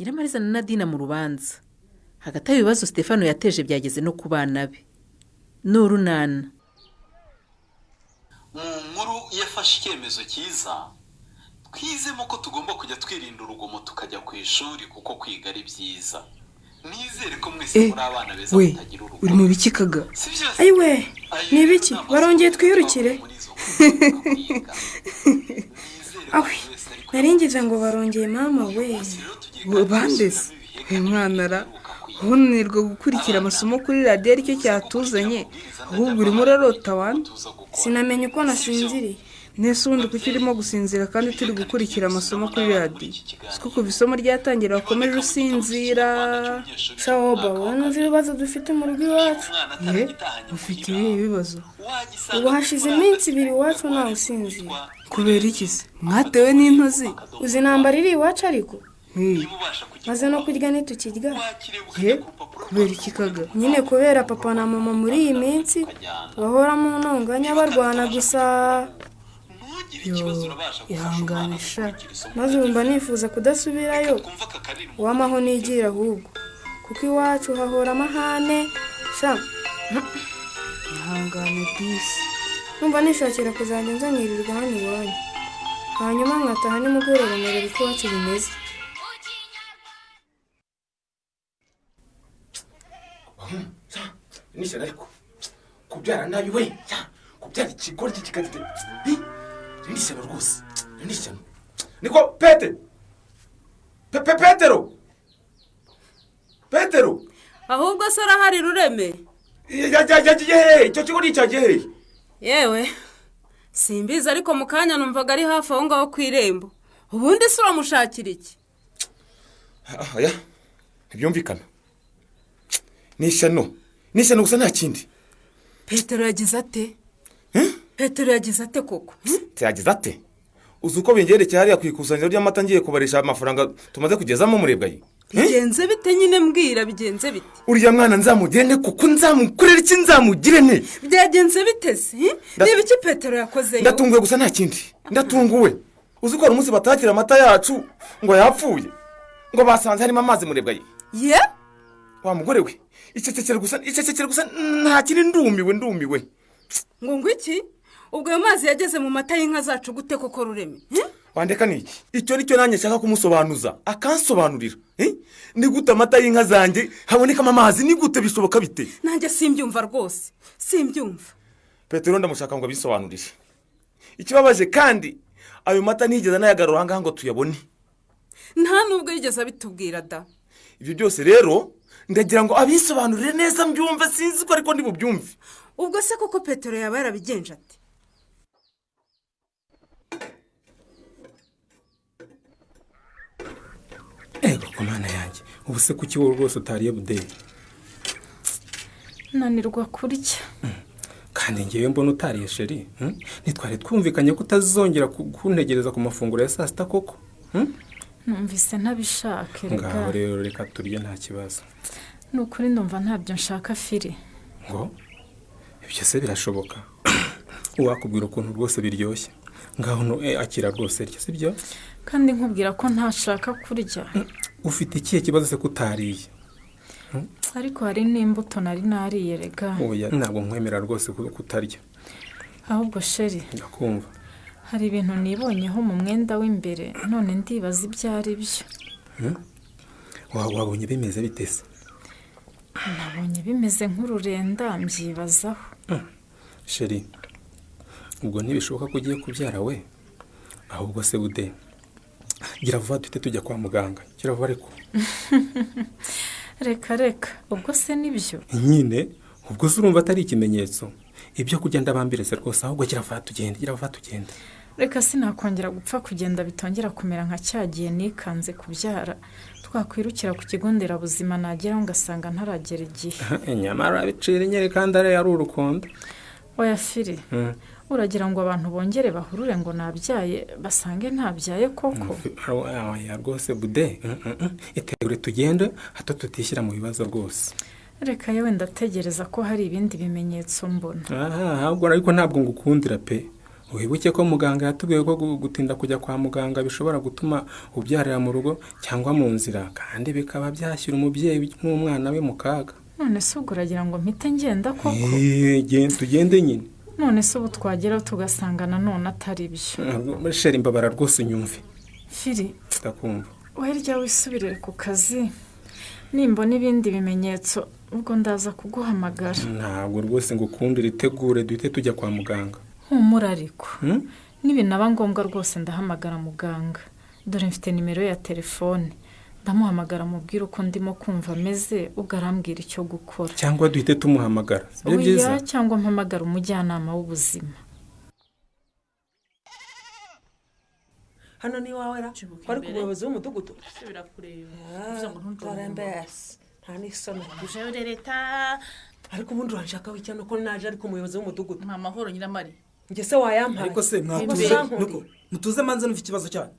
Nyiramariza na Nadine mu rubanza. Hagati y'ibibazo Stefano yateje byageze no ku bana be. N'urunana. Mu nkuru yafashe icyemezo cyiza, twizemo ko tugomba kujya twirinda urugomo tukajya ku ishuri kuko kwiga ari byiza. Nizere ko mwese muri abana beza mutagira urugomo. Uri mu biki kaga? Ayiwe, ni ibiki? Barongeye twirukire? Awe, naringize ngo barongeye mama we. Bandese uyu mwana ara hunirwa gukurikira amasomo kuri radiyo aricyo cyatuzanye, ahubwo urimo urarota wana. Sinamenye uko nasinziriye. Nese ubundi kuki urimo gusinzira kandi turi gukurikira amasomo kuri radiyo? Siko kuva isomo ryatangira wakomeje usinzira. Sawa wowe nzi ibibazo dufite mu rugo iwacu. Ufite ibihe bibazo? Ubu hashize iminsi 2 iwacu ntawe usinzira. Kubera iki se? Mwatewe n'intozi? Uzi intambara iri iwacu ariko? Maze no kurya ntitukirya. Kubera iki kaga? Nyine kubera papa na mama muri iyi minsi bahora mu ntonganya barwana gusa. Ihanganisha. Maze umva nifuza kudasubirayo. Wamaho nigira ahubwo. Kuko iwacu hahora amahane. Ihangane disi. Numva nishakira kuzajya nzanirirwa hano iwanyu. Hanyuma nkataha nimugoroba nkareba uko iwacu bimeze. Nishana ariko kubyara nabi we kubyara ikigori kikagite nishana rwose nishana niko Petero ahubwo se arahari Rureme yagiye icyo kigori cyagiye yewe simbizi ariko mu kanya numvaga ari hafi aho ngaho ku irembo ubundi se uramushakira iki ya ntibyumvikana nishano gusa nta kindi. Petero yagize ate? Petero yagize ate koko? Yagize ate? Uzi uko bingerekeye hariya ku ikusanyirizo ry'amata ngiye kubarisha amafaranga tumaze kugezamo murebwaye. Bigenze bite nyine mbwira bigenze bite? Uriya mwana nzamugende kuko nzamukurira iki nzamugire ne? Byagenze bite se? Niba iki Petero yakoze yo? Ndatunguwe gusa nta kindi. Ndatunguwe. Uzi ko ari umunsi batakira amata yacu ngo yapfuye. Ngo basanze harimo amazi murebwaye. Ye? Wa mugore we. Icecekere gusa nta kindi ndumiwe. Ngo iki? Ubwo ayo mazi yageze mu mata y'inka zacu gute koko Rureme? Wandeka niki? Icyo nicyo nanjye nshaka kumusobanuza. Akansobanurira. Ni gute amata y'inka zanjye habonekamo amazi ni gute bishoboka bite? Nanjye simbyumva rwose. Simbyumva. Petero ndamushaka ngo abisobanurire. Ikibabaje kandi ayo mata ntigeze nayagarura ngo tuyabone. Nta nubwo yigeze abitubwira da. Ibyo byose rero ndagira ngo abisobanurire neza mbyumva sinzi ko ariko ndi bubyumve. Ubwo se koko Petero yaba yarabigenje ati? Kumana yanjye ubu se kuki wowe rwose utariye Budeyi? Nanirwa kurya. Kandi ngewe mbona utariye sheri. Nitware twumvikanye ko utazongera kuntegereza ku mafunguro ya saa sita koko. Numvise ntabishaka reka. Ngaho rero reka turye nta kibazo. Nukuri ndumva ntabyo nshaka firi. Ngo ibyo se birashoboka. Uwakubwira ukuntu rwose biryoshye. Ngaho no akira rwose rye sibyo? Kandi nkubwira ko ntashaka kurya. Ufite ikihe kibazo se kutariye? Ariko hari n'imbuto nariye rega. Oya ntabwo nkwemera rwose kutarya. Ahubwo sheri. Ndakumva. Hari ibintu nibonyeho mu mwenda w'imbere none ndibaza ibyo ari byo. Wabonye bimeze bitese? Nabonye bimeze nk'ururenda mbyibazaho. Sheri ubwo ntibishoboka ko ugiye kubyara we ahubwo se Bude gira vuba tujye tujya kwa muganga gira vuba ariko reka ubwo se nibyo nyine ubwo se urumva atari ikimenyetso ibyo kugenda bambirese rwose ahubwo gira vuba tugende reka sinakongera gupfa kugenda bitongera kumera nka cyagiye nikanze kubyara twakwirukira ku kigo nderabuzima nagera ngasanga ntaragera igihe nyamara bicira nyere kandi ari urukundo. Oya firi uragira ngo abantu bongere bahurure ngo nabyaye basange ntabyaye koko. Oya rwose Bude itegure tugende hato tutishyira mu bibazo rwose. Reka yewe ndategereza ko hari ibindi bimenyetso mbona. Ahubwo ariko ntabwo ngukundira pe wibuke ko muganga yatubwiye ko gutinda kujya kwa muganga bishobora gutuma ubyarira mu rugo cyangwa mu nzira kandi bikaba byashyira umubyeyi n'umwana we mu kaga. none se ubwo uragira ngo mpite ngenda koko? Tugende nyine. none se ubu twageraho tugasanga nanone atari byo. Sheri mbabara rwose unyumve. Firi ndakumva. werya wisubirire ku kazi nimbona ibindi bimenyetso ubwo ndaza kuguhamagara. Ntabwo rwose ngo ukundire itegure duhite tujya kwa muganga. Humura ariko nibinaba ngombwa rwose ndahamagara muganga, dore mfite nimero ya telefone, ndamuhamagara mubwira uko ndimo kumva ameze ubwo arambwira icyo gukora. Cyangwa duhite tumuhamagara. Byo byiza. Cyangwa mpamagara umujyanama w'ubuzima. hano ni wawe ra bari ku muyobozi w'umudugudu. nta n'isoni uje leta ariko ubundi uranshaka w'icyano ko naje ariko umuyobozi w'umudugudu. nta mahoro Nyiramari. njye se wayampaye. ariko se mutuze manze n'ufite ikibazo cyanyu.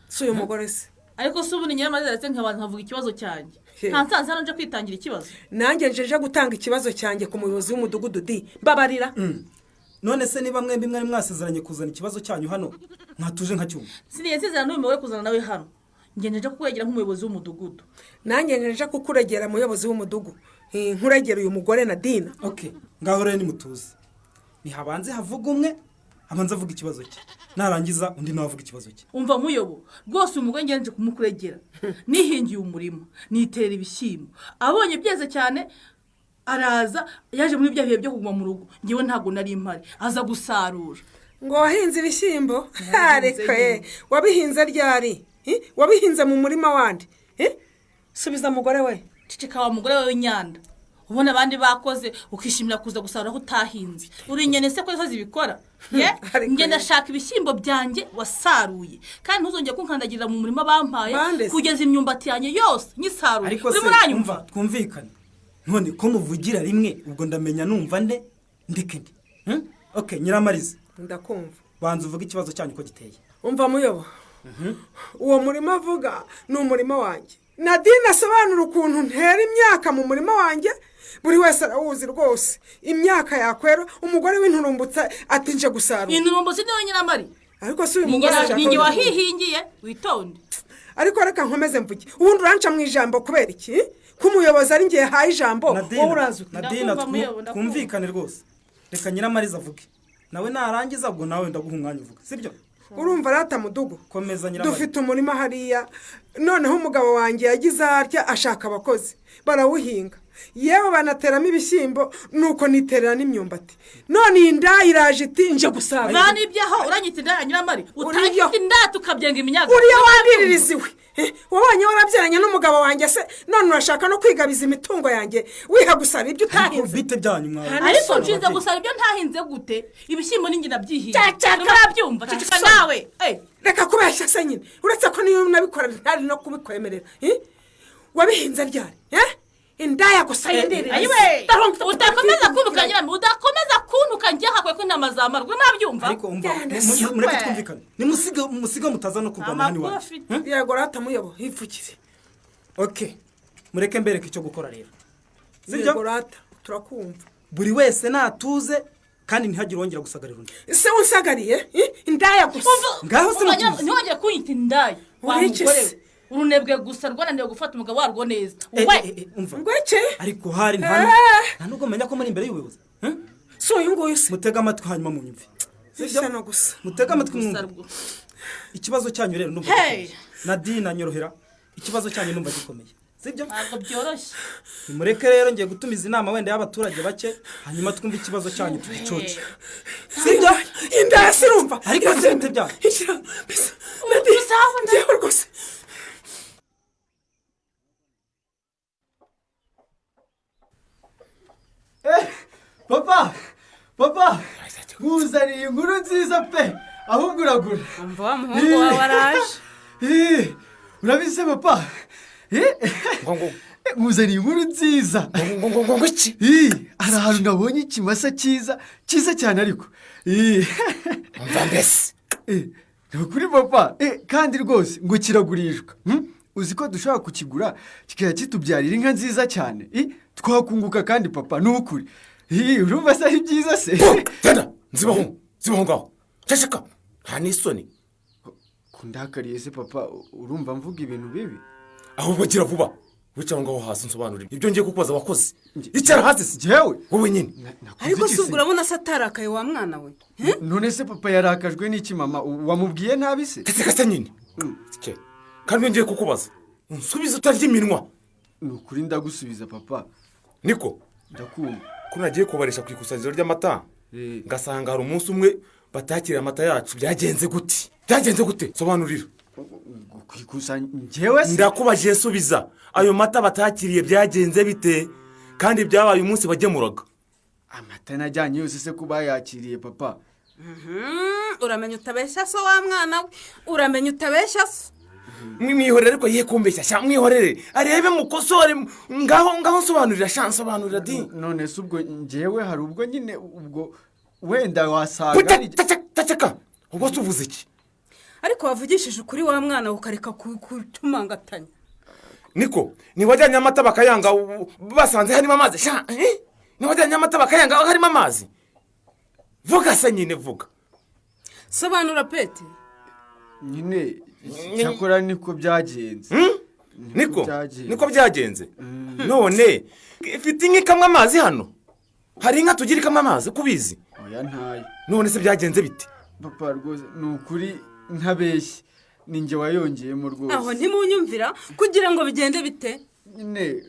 si uyu mugore se. ariko se ubundi Nyiramari zaretse nkabanza nkavuga ikibazo cyanjye. nta nsanze hano nje kwitangira ikibazo. nanjye njeje gutanga ikibazo cyanjye ku muyobozi w'umudugudu di mbabarira. none se niba mwembi mwari mwasezeranye kuzana ikibazo cyanyu hano mwatuje nka cyuma. siniyesezerana n'uyu mugore kuzana nawe hano. ngejeje kukwegera nk'umuyobozi w'umudugudu. nanjye njeje kukuregera umuyobozi w'umudugudu. nkuregera uyu mugore na Dina. Okay, ngaho rero nimutuze. Nihabanze havuga umwe abanza avuga ikibazo cye. Narangiza undi nawe avuga ikibazo cye. umva muyobo rwose uyu mugore ngejeje kumukuregera. nihingiye umurimo nitera ibishyimbo. abonye byeze cyane araza yaje muri bya bihe byo kuguma mu rugo. ngewe ntabwo nari impari aza gusarura. ngo wahinze ibishyimbo? ariko wabihinze ryari? wabihinze mu murima wandi? subiza mugore we. cicika wa mugore we w'inyanda. ubona abandi bakoze ukishimira kuza gusarura aho utahinze. uri nyene se ko isozi bikora? nge ndashaka ibishyimbo byanjye wasaruye kandi ntuzongeye kunkandagirira mu murima bampaye kugeza imyumbati yanjye yose nyisaruye. ariko se umva twumvikane. none ko muvugira rimwe ubwo ndamenya numva nde ndeke ndi. Okay, Nyiramariza ndakumva. banza uvuga ikibazo cyanyu ko giteye. umva muyobo. uwo murima avuga ni umurima wanjye. Nadine asobanura ukuntu ntera imyaka mu murima wanjye. buri wese arawuzi rwose. imyaka yakwera umugore w'inturumbutsa ati nje gusarura. inturumbutsi niwe Nyiramari. ariko si uyu mugore ashaka. ninjye wahihingiye witonde. ariko reka nkomeze mvuge. ubundi uranca mu ijambo kubera iki? ko umuyobozi ari ngiye haye ijambo wowe urazi. Nadine twumvikane rwose. reka Nyiramariza avuge. nawe narangiza ubwo nawe ndaguha umwanya uvuga. sibyo? urumva rata mudugu. komeza Nyiramariza. dufite umurima hariya. noneho umugabo wanjye yagize atya ashaka abakozi barawuhinga. yewe banateramo ibishyimbo nuko niterera n'imyumbati. none iyi nda iraje iti nje gusarura. nta n'ibyaho uranyita inda Nyiramari. utanyita inda tukabyenga iminyaga. uriya wandiririziwe. wabonye warabyaranye n'umugabo wanjye se none urashaka no kwigabiza imitungo yanjye wiha gusara ibyo utahinze. bite byanyu mwawe. ariko nshinze gusara ibyo ntahinze gute? ibishyimbo n'ingi nabyihiye. urabyumva cicika nawe. reka kubeshya se nyine. uretse ko niyo nabikora ntari no kubikwemerera. wabihinze ryari? indaya gusa yenderera. ayiwe udakomeza kuntuka Nyiramari. udakomeza kuntuka njye hakwe ko intama zamarwa nabyumva. ariko umva mureke twumvikane. nimusiga mutaza no kurwana hano iwacu. yego rata muyobo hipfukire. Okay, mureke mbereke icyo gukora rero. yego rata turakumva. buri wese natuze kandi ntihagire wongera gusagarira undi. se unsagariye indaya gusa. ngaho se mutuze. ntiwongere kunyita indaya. wamugore urunebwe gusa rwananiwe gufata umugabo warwo neza. umva ngweke. ariko hari nta nubwo menya ko muri imbere y'ubuyobozi. so uyu nguyu se. mutega amatwi hanyuma mu nyumve. sibyo no gusa. mutega amatwi mwumve. ikibazo cyanyu rero numva. Nadine nyorohera. ikibazo cyanyu numva gikomeye. sibyo? ntabwo byoroshye. nimureke rero ngiye gutumiza inama wenda y'abaturage bake hanyuma twumve ikibazo cyanyu tubicoce. sibyo? indaya sirumva. ariko mfite byanyu. Nadine rwose. papa nkuzaniye inkuru nziza pe ahubwo uragura. umva wa muhungu wawe araje. urabizi papa nkuzaniye inkuru nziza. hari ahantu nabonye ikimasa cyiza cyane ariko umva mbese ni ukuri papa kandi rwose ngo kiragurishwa. uzi ko dushobora kukigura kikajya kitubyarira inka nziza cyane. twakunguka kandi papa ni ukuri. urumva se ari byiza se. genda nzibaho ngaho ceceka nta n'isoni. kundakariye se papa urumva mvuga ibintu bibi? ahubwo gira vuba wicara ngaho hasi nsobanurire ibyo ngiye kukubaza wakoze. icara hasi se jewe wowe nyine. ariko si ubwo urabona se atarakaye wa mwana we? none se papa yarakajwe n'iki mama wamubwiye nabi se? kase nyine kandi ngiye kukubaza nsubiza utarya iminwa. ni ukuri ndagusubiza papa. niko ndakumva ko nagiye kubarisha ku ikusanyirizo ry'amata ngasanga hari umunsi umwe batakiriye amata yacu. byagenze gute sobanurira. njyewe se ndakubajije subiza ayo mata batakiriye byagenze bite kandi byabaye umunsi bagemuraga. amata najyanye yose se kuba yakiriye papa. uramenya utabeshya so wa mwana we uramenya utabeshya so. mwihorere ariko ye kumbeshya sha mwihorere arebe mukosore ngaho nsobanurira sha nsobanurira di. none se ubwo njyewe hari ubwo nyine ubwo wenda wasaga taceka ubwo tuvuze iki? ariko wavugishije ukuri wa mwana ukareka kutumangatanya. niko niwajyanye amata bakayanga basanze harimo amazi sha niwajyanye amata bakayanga harimo amazi. vuga se nyine vuga. sobanura pete. nyine cyakora niko byagenze. niko byagenze. none ifite inka ikamwa amazi hano? hari inka tugira ikamwa amazi kubizi? oya ntayo. none se byagenze bite? papa rwose ni ukuri ntabeshye ninjye wayongeyemo rwose. aho ntimunyumvira kugira ngo bigende bite? nyine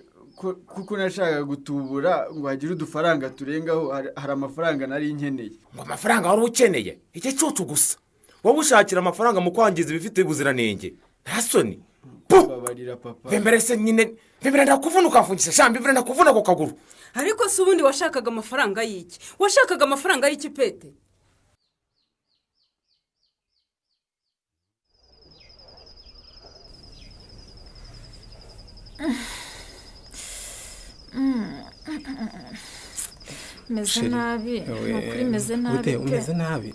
kuko nashakaga gutubura ngo hagire udufaranga turengaho hari amafaranga nari nkeneye. ngo amafaranga wari ukeneye? iki cyucu gusa wowe ushakira amafaranga mu kwangiza ibifite ubuziranenge nta soni. babarira papa. bembere se nyine bembere ndakuvuna ukamfungisha shambi bembere ndakuvuna ku kaguru. ariko se ubundi washakaga amafaranga y'iki? washakaga amafaranga y'iki pete? meze nabi ni ukuri meze nabi pe. umeze nabi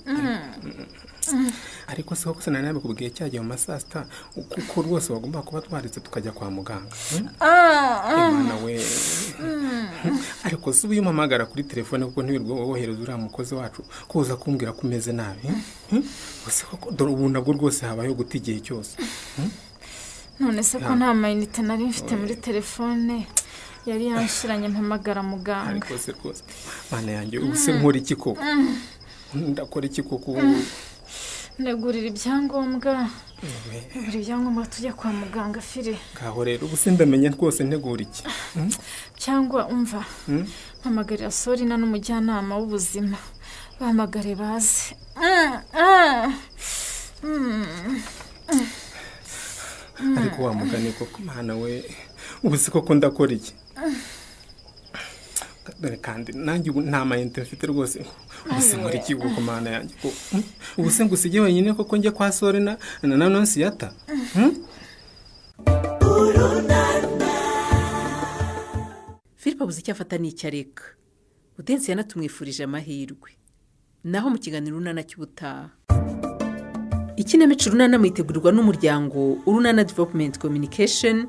ariko se koko se nari nabikubwiye cyagiye mu masaa sita kuko rwose wagomba kuba twaretse tukajya kwa muganga. imana we ariko se uba iyo umpamagara kuri telefone kuko ntiwirirwa wohereza uriya mukozi wacu kuza kumbwira ko umeze nabi. gusa koko dore ubu nabwo rwose habayeho guta igihe cyose. none se ko nta mayinite nari mfite muri telefone yari yanshiranye mpamagara muganga. ariko se rwose mana yanjye ubu se nkora iki koko? ndakora iki koko? negurira ibyangombwa tujya kwa muganga fire. ngaho rero ubu se ndamenya rwose ntegura iki? cyangwa umva mpamagarira sorina n'umujyanama w'ubuzima bahamagare baze. ariko wamugane koko mana we ubu se koko ndakora iki? kandi nanjye ubu nta mayinite mfite rwose. ubu se nkora iki koko mana yanjye? ubu se ngusige wenyine koko njye kwa sorina na nonsiyata? Philippe abuze icyo afata n'icyo areka. Udensi yanatumwifurije amahirwe. naho mu kiganiro urunana cy'ubutaha. Ikinamico urunana mwitegurirwa n'umuryango Urunana Development Communication,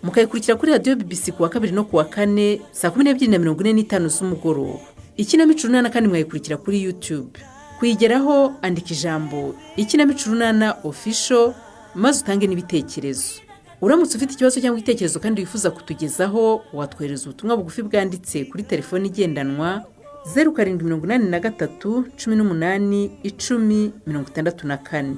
mukayikurikira kuri radiyo BBC kuwa 2 no kuwa 4 saa 12:45 z'umugoroba. Ikinamico urunana kandi mwayikurikira kuri YouTube. Kuyigeraho andika ijambo Ikinamico urunana official maze utange n'ibitekerezo. Uramutse ufite ikibazo cyangwa igitekerezo kandi wifuza kutugezaho, watwohereza ubutumwa bugufi bwanditse kuri telefoni igendanwa 0783181064.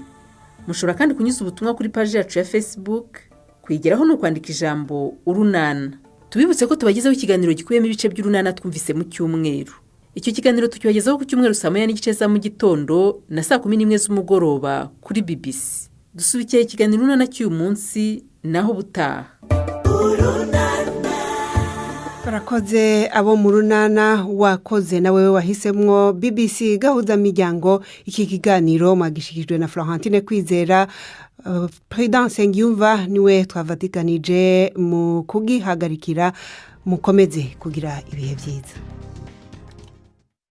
Mushobora kandi kunyuza ubutumwa kuri page yacu ya Facebook. Kwigeraho no kwandika ijambo urunana. Tubibutse ko tubagezaho ikiganiro gikubiyemo ibice by'urunana twumvise mu cyumweru. Icyo kiganiro tukibagezaho ku cyumweru saa 9:30 za mu gitondo na saa 11 z'umugoroba kuri BBC. Dusubikiye ikiganiro urunana cy'uyu munsi naho butaha. Barakoze abo mu runana, wakoze nawe wahisemwo BBC gahuza miryango. Iki kiganiro magishikijwe na Florentine Kwizera. Prudence Ngiyumva niwe twavatikanije mu kugihagarikira. Mukomeze kugira ibihe byiza.